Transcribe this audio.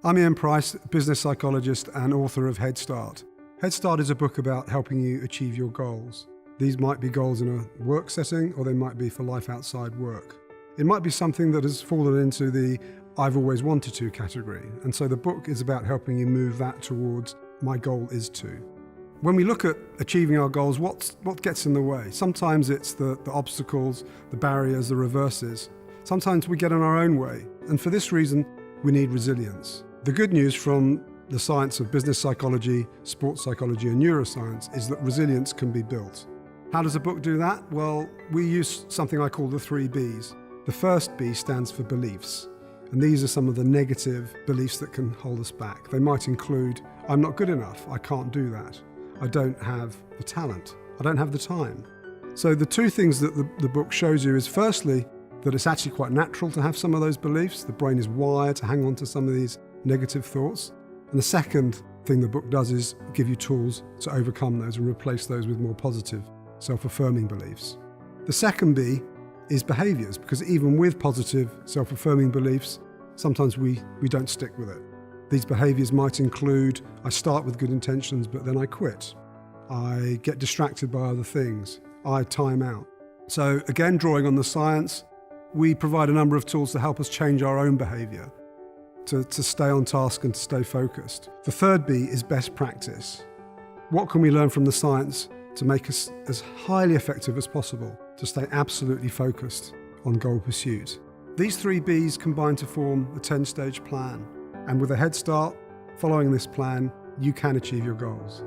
I'm Ian Price, business psychologist and author of Head Start. Head Start is a book about helping you achieve your goals. These might be goals in a work setting, or they might be for life outside work. It might be something that has fallen into the I've always wanted to category, and so the book is about helping you move that towards my goal is to. When we look at achieving our goals, what gets in the way? Sometimes it's the obstacles, the barriers, the reverses. Sometimes we get in our own way, and for this reason, we need resilience. The good news from the science of business psychology, sports psychology and neuroscience is that resilience can be built. How does a book do that? Well, we use something I call the 3 Bs. The first B stands for beliefs, and these are some of the negative beliefs that can hold us back. They might include, I'm not good enough, I can't do that, I don't have the talent, I don't have the time. So the 2 things that the book shows you is firstly, that it's actually quite natural to have some of those beliefs. The brain is wired to hang on to some of these negative thoughts. And the second thing the book does is give you tools to overcome those and replace those with more positive, self-affirming beliefs. The second B is behaviours, because even with positive, self-affirming beliefs, sometimes we don't stick with it. These behaviours might include, I start with good intentions, but then I quit. I get distracted by other things. I time out. So again, drawing on the science, we provide a number of tools to help us change our own behaviour, to stay on task and to stay focused. The third B is best practice. What can we learn from the science to make us as highly effective as possible, to stay absolutely focused on goal pursuit? These 3 Bs combine to form a 10-stage plan. And with a head start, following this plan, you can achieve your goals.